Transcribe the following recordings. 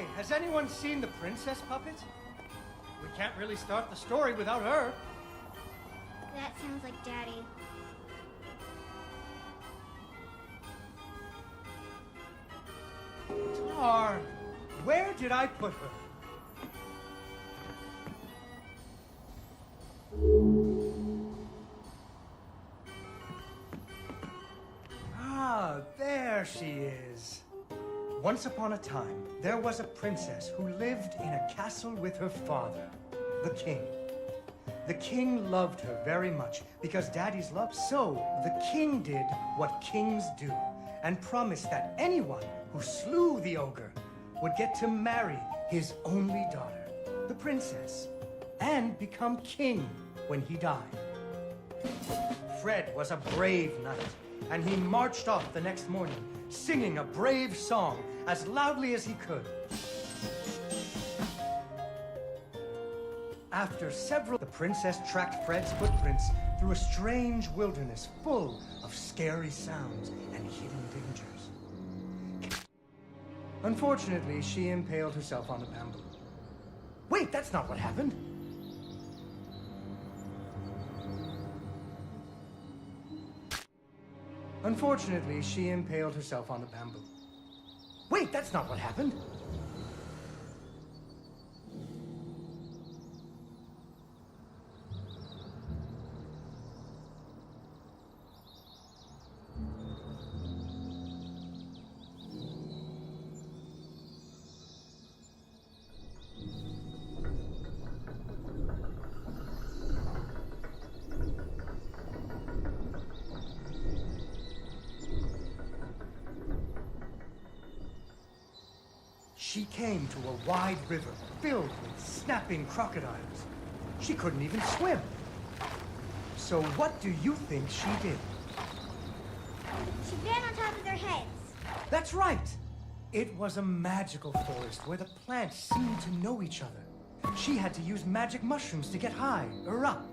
Hey, has anyone seen the princess puppet? We can't really start the story without her. That sounds like Daddy. Darn! Where did I put her? Ah, there she is. Once upon a time, there was a princess who lived in a castle with her father, the king. The king loved her very much because Daddy's love. So the king did what kings do and promised that anyone who slew the ogre would get to marry his only daughter, the princess, and become king when he died. Fred was a brave knight, and he marched off the next morning, singing a brave song as loudly as he could. After the princess tracked Fred's footprints through a strange wilderness full of scary sounds and hidden dangers. Unfortunately, she impaled herself on the bamboo. Wait, that's not what happened. Unfortunately, she impaled herself on the bamboo. Wait, that's not what happened. She came to a wide river filled with snapping crocodiles. She couldn't even swim. So what do you think she did? She ran on top of their heads. That's right! It was a magical forest where the plants seemed to know each other. She had to use magic mushrooms to get high or up.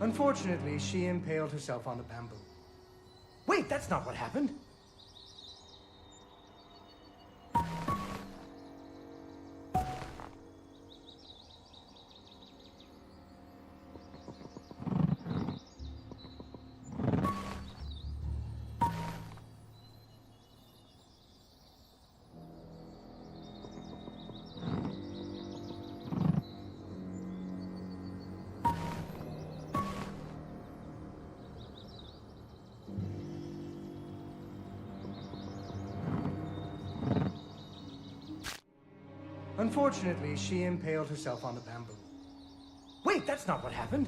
Unfortunately, she impaled herself on the bamboo. Wait, that's not what happened. Unfortunately, she impaled herself on the bamboo. Wait, that's not what happened.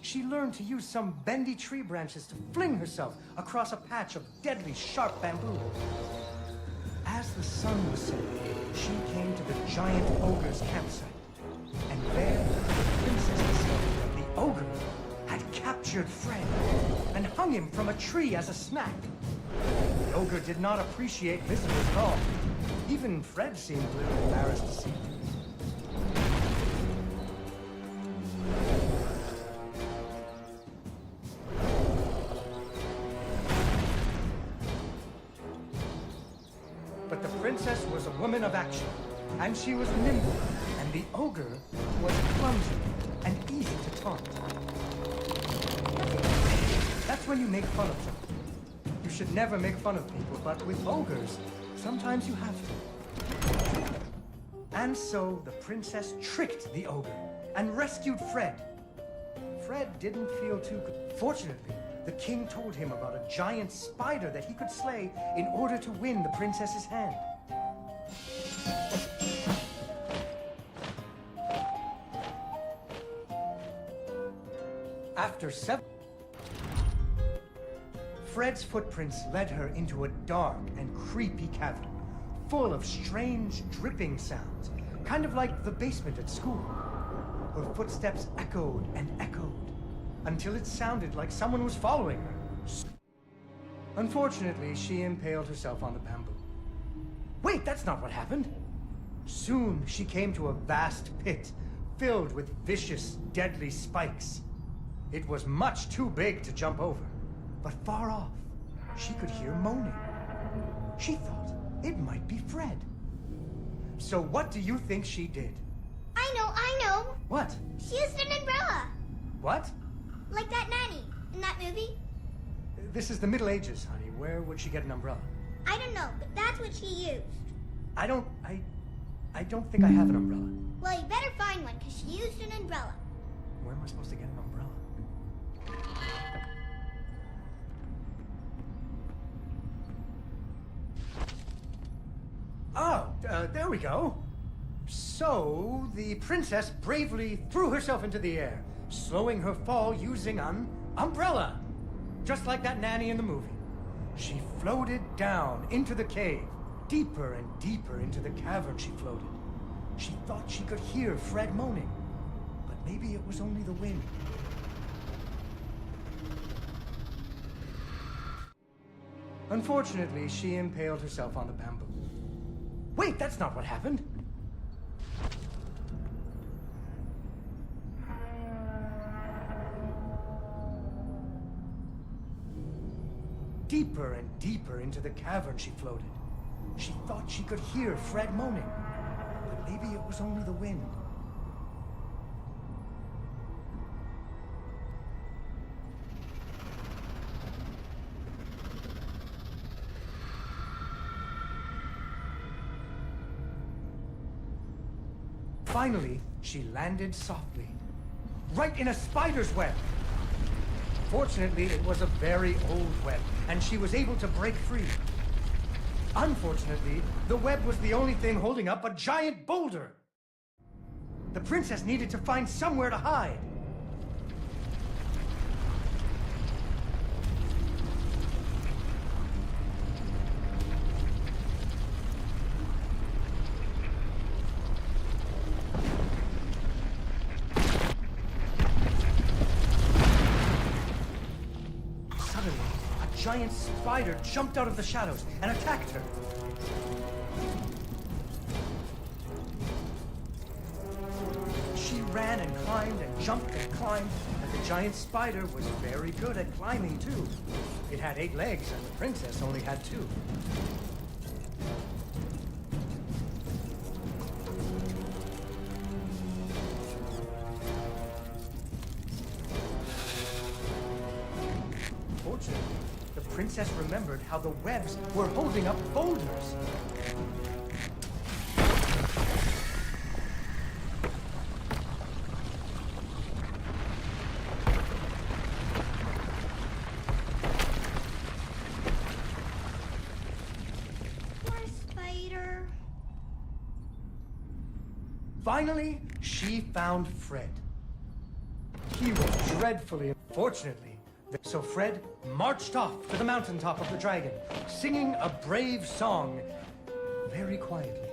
She learned to use some bendy tree branches to fling herself across a patch of deadly sharp bamboo. As the sun was setting, she came to the giant ogre's campsite. And there, the princess discovered that the ogre had captured Fred and hung him from a tree as a snack. The ogre did not appreciate visitors at all. Even Fred seemed a little embarrassed to see them. But the princess was a woman of action, and she was nimble, and the ogre was clumsy and easy to taunt. That's when you make fun of them. You should never make fun of people, but with ogres, sometimes you have to. And so the princess tricked the ogre and rescued Fred. Fred didn't feel too good. Fortunately, the king told him about a giant spider that he could slay in order to win the princess's hand. After several... Fred's footprints led her into a dark and creepy cavern, full of strange dripping sounds, kind of like the basement at school. Her footsteps echoed and echoed, until it sounded like someone was following her. Unfortunately, she impaled herself on the bamboo. Wait, that's not what happened. Soon, she came to a vast pit, filled with vicious, deadly spikes. It was much too big to jump over, but far off, she could hear moaning. She thought it might be Fred. So what do you think she did? I know. What? She used an umbrella. What? Like that nanny in that movie. This is the Middle Ages, honey. Where would she get an umbrella? I don't know, but that's what she used. I don't think I have an umbrella. Well, you better find one, because she used an umbrella. Where am I supposed to get an umbrella? Oh, there we go. So, the princess bravely threw herself into the air, slowing her fall using an umbrella. Just like that nanny in the movie. She floated down into the cave. Deeper and deeper into the cavern she floated. She thought she could hear Fred moaning, but maybe it was only the wind. Unfortunately, she impaled herself on the bamboo. Wait, that's not what happened. Deeper and deeper into the cavern she floated. She thought she could hear Fred moaning, but maybe it was only the wind. Finally, she landed softly, right in a spider's web. Fortunately, it was a very old web, and she was able to break free. Unfortunately, the web was the only thing holding up a giant boulder. The princess needed to find somewhere to hide. Suddenly, a giant spider jumped out of the shadows and attacked her. She ran and climbed and jumped and climbed, and the giant spider was very good at climbing too. It had 8 legs, and the princess only had 2. Fortunately, the princess remembered how the webs were holding up boulders. Poor spider. Finally, she found Fred. He was dreadfully... Fortunately, so Fred marched off to the mountaintop of the dragon, singing a brave song very quietly.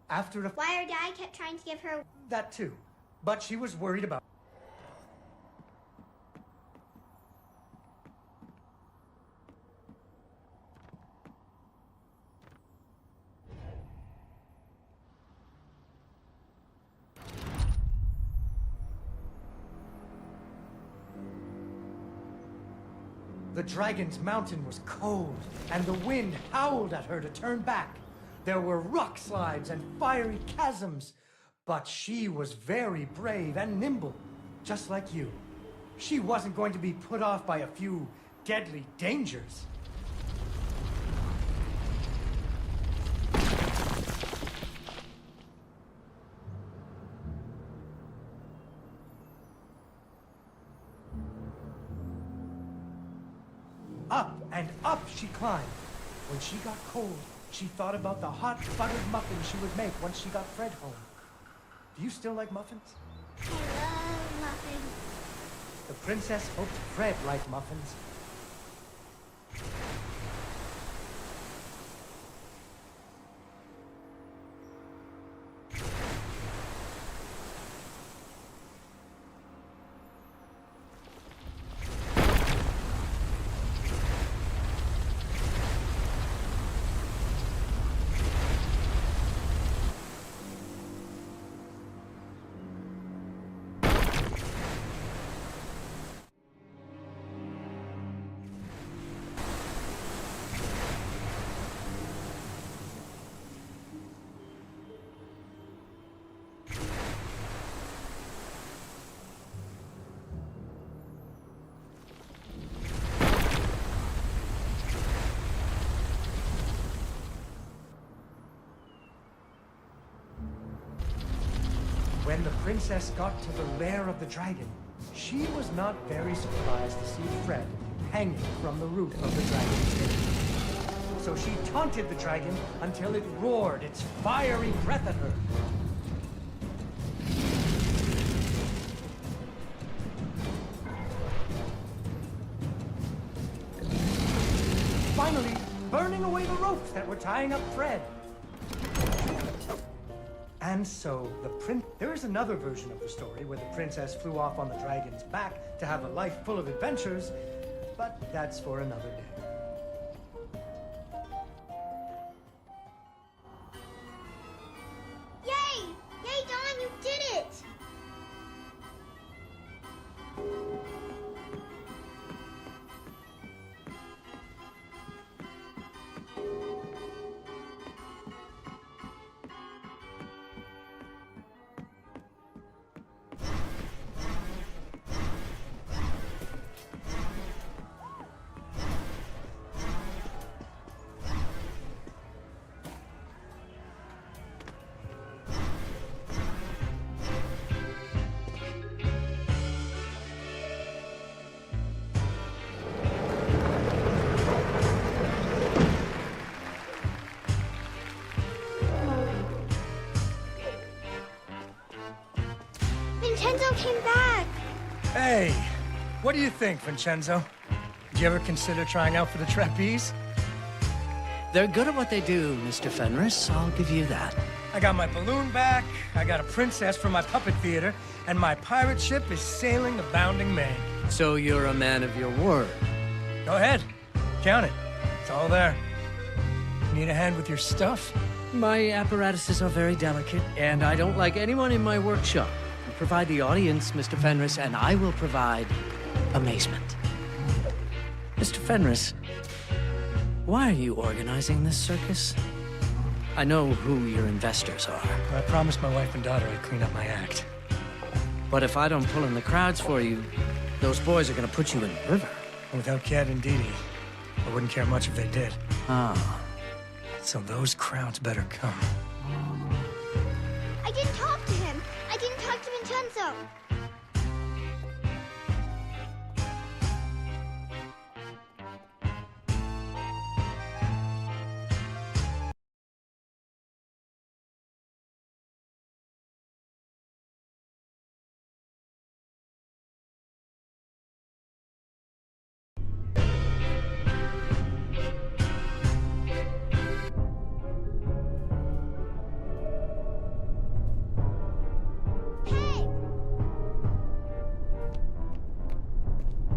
After a... Why her dad kept trying to give her... That too. But she was worried about... The dragon's mountain was cold, and the wind howled at her to turn back. There were rock slides and fiery chasms, but she was very brave and nimble, just like you. She wasn't going to be put off by a few deadly dangers. and up she climbed. When she got cold, she thought about the hot buttered muffins she would make once she got Fred home. Do you still like muffins? I love muffins. The princess hoped Fred liked muffins. When the princess got to the lair of the dragon, she was not very surprised to see Fred hanging from the roof of the dragon's cage. So she taunted the dragon until it roared its fiery breath at her. Finally, burning away the ropes that were tying up Fred. And so, there is another version of the story where the princess flew off on the dragon's back to have a life full of adventures, but that's for another day. Yay! Yay, Dawn, you did it! Vincenzo came back! Hey, what do you think, Vincenzo? Did you ever consider trying out for the trapeze? They're good at what they do, Mr. Fenris. I'll give you that. I got my balloon back, I got a princess from my puppet theater, and my pirate ship is sailing the bounding main. So you're a man of your word. Go ahead, count it. It's all there. Need a hand with your stuff? My apparatuses are very delicate, and I don't like anyone in my workshop. You provide the audience, Mr. Fenris, and I will provide amazement. Mr. Fenris, why are you organizing this circus? I know who your investors are. I promised my wife and daughter I'd clean up my act. But if I don't pull in the crowds for you, those boys are gonna put you in the river. Without Cat and Dee Dee, I wouldn't care much if they did. Ah. So those crowds better come. I didn't talk to him. I didn't talk to Vincenzo.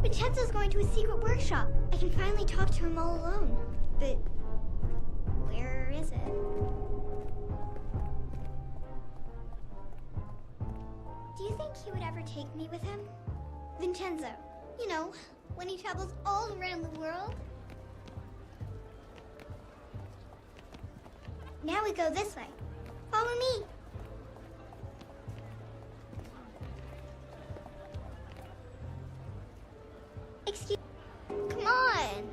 Vincenzo's going to his secret workshop. I can finally talk to him all alone. But where is it? Do you think he would ever take me with him? Vincenzo, you know, when he travels all around the world. Now we go this way. Follow me. Excuse me. Come on.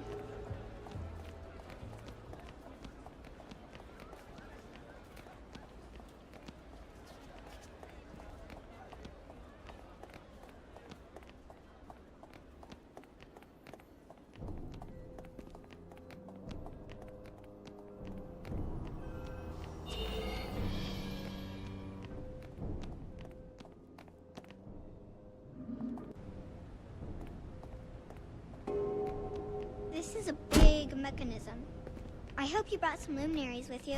mechanism. I hope you brought some luminaries with you.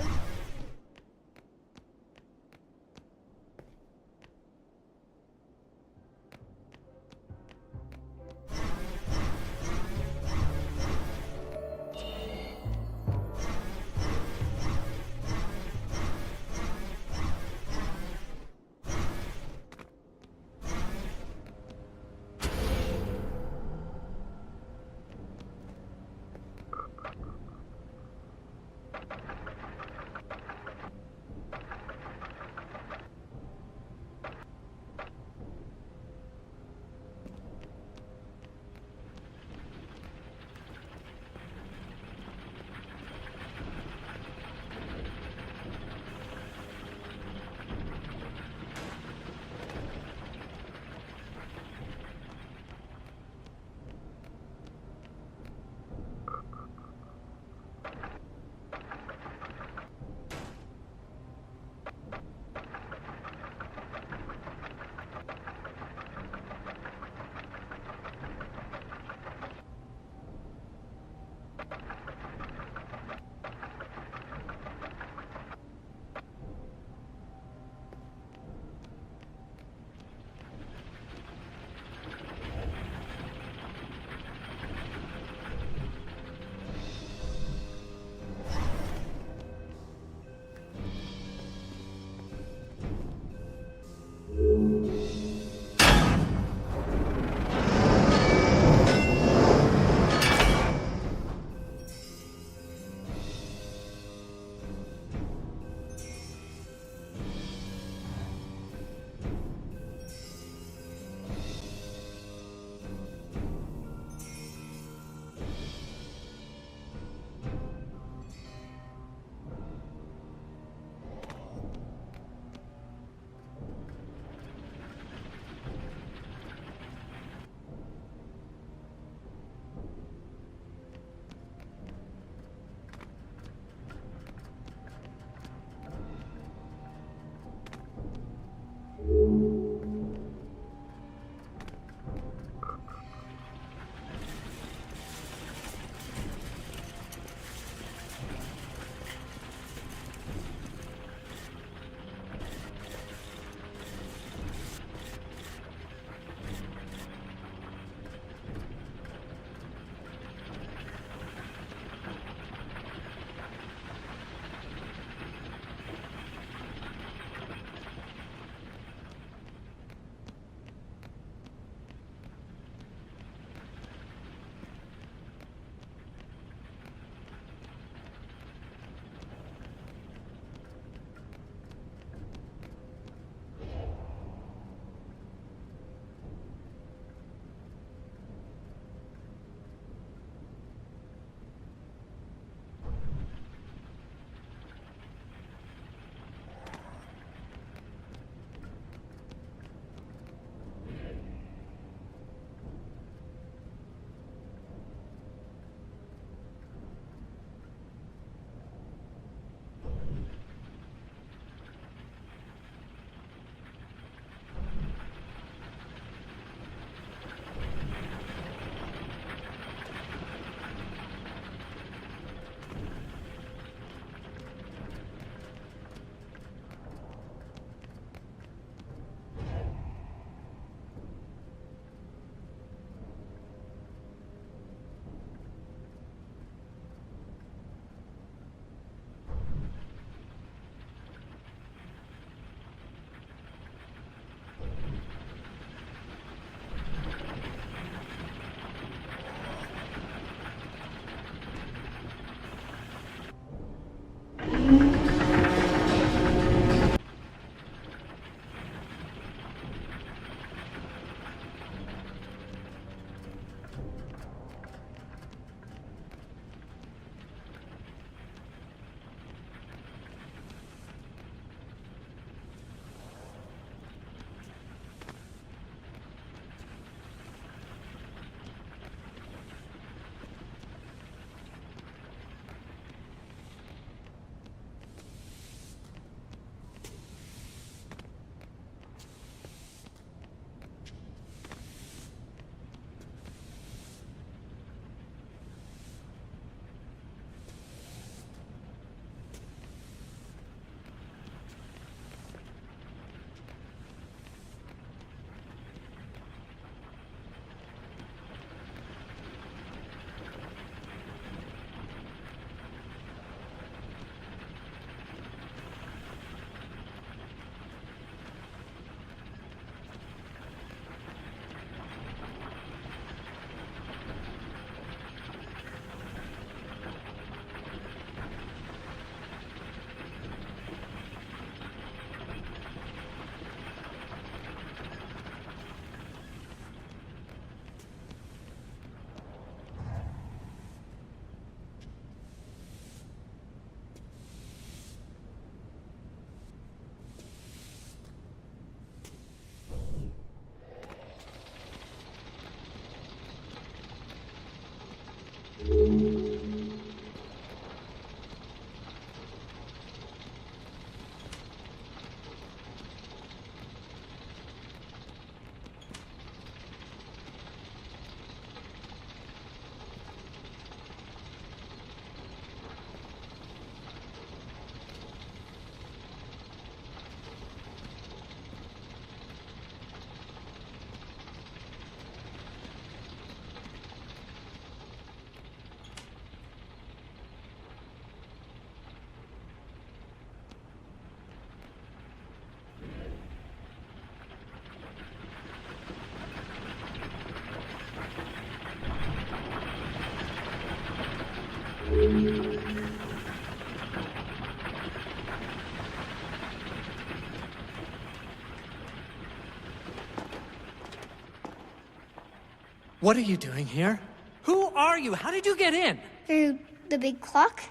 What are you doing here? Who are you? How did you get in? Through the big clock?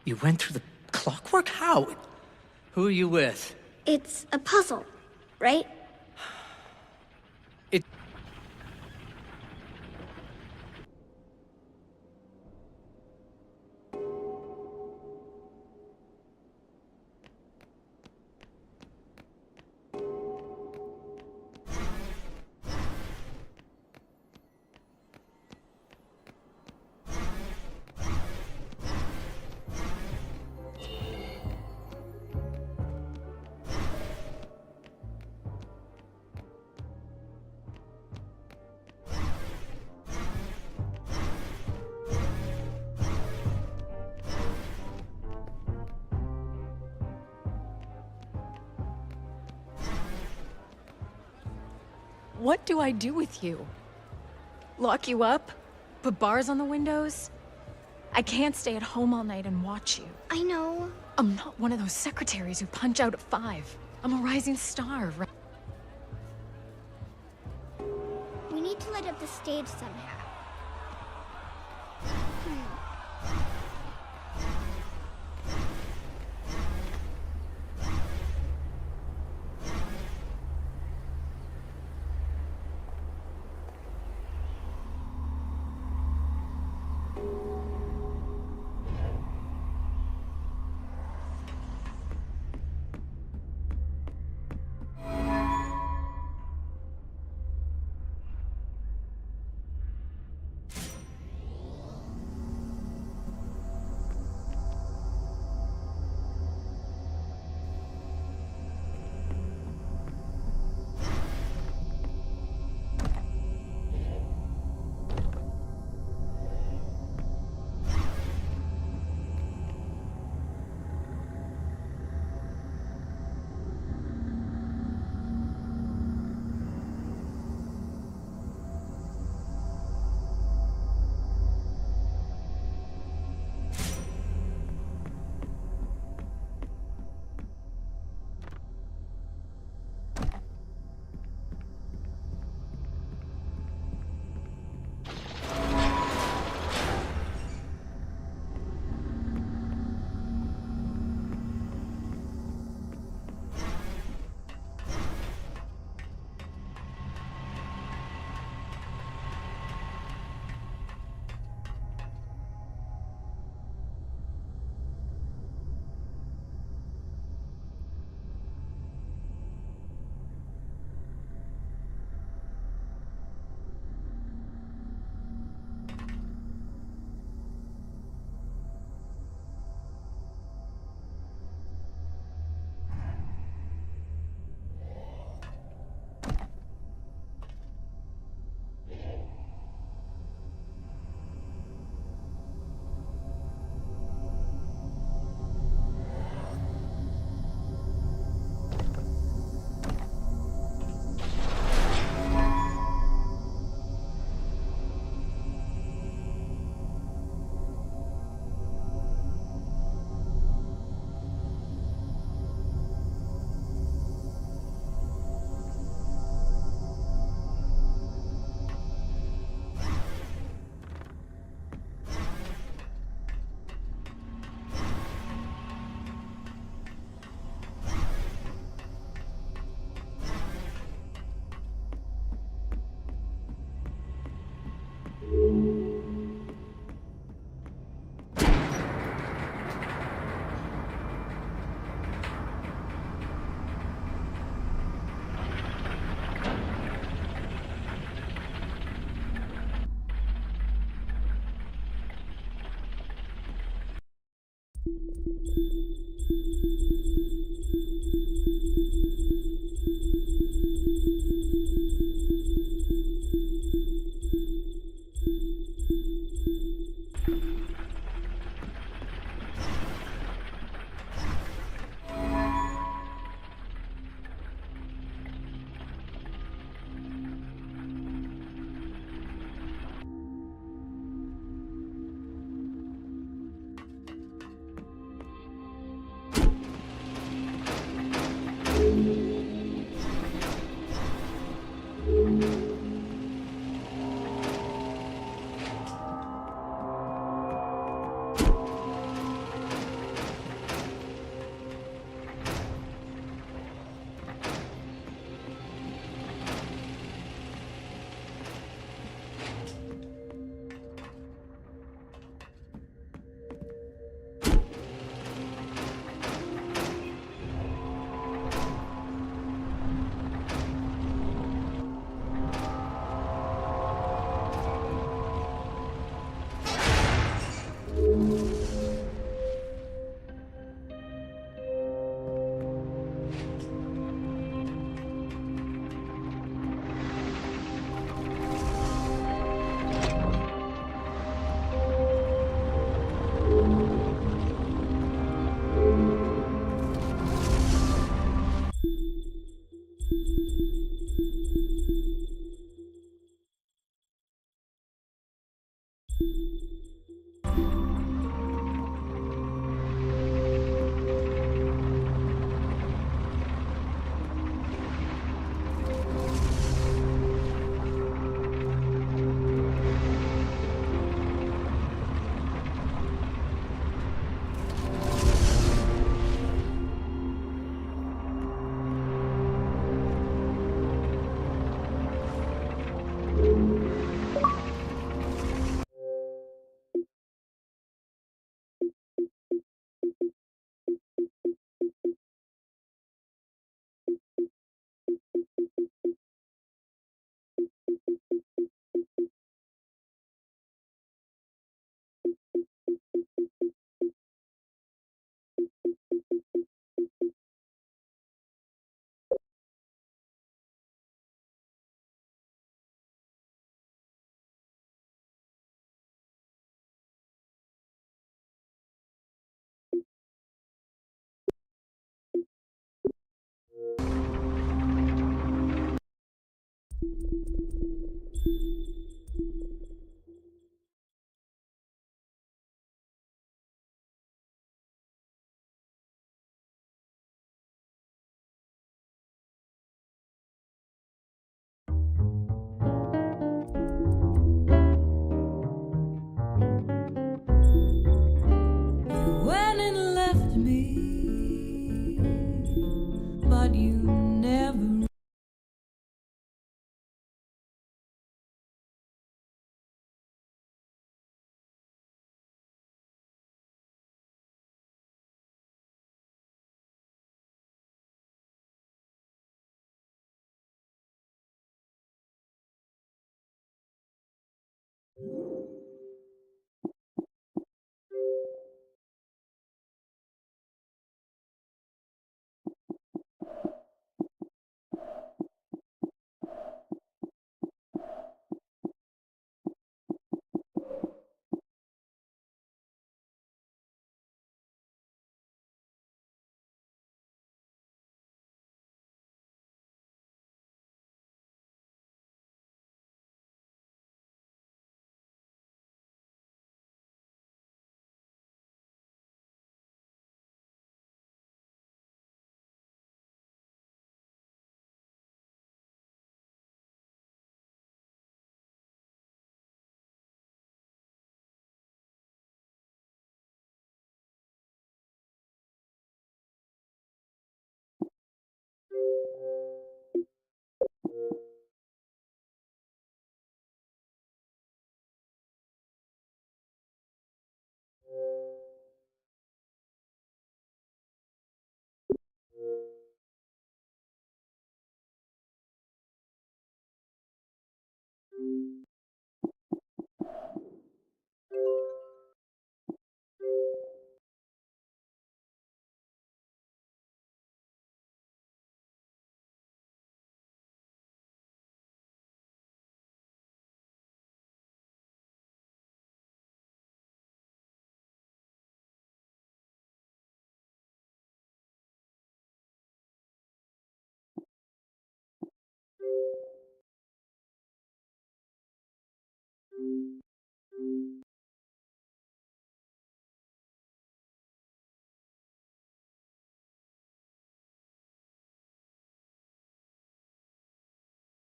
You went through the clockwork? How? Who are you with? It's a puzzle, right? It... What do I do with you? Lock you up? Put bars on the windows? I can't stay at home all night and watch you. I know. I'm not one of those secretaries who punch out at 5. I'm a rising star, right? We need to light up the stage somehow. Huh?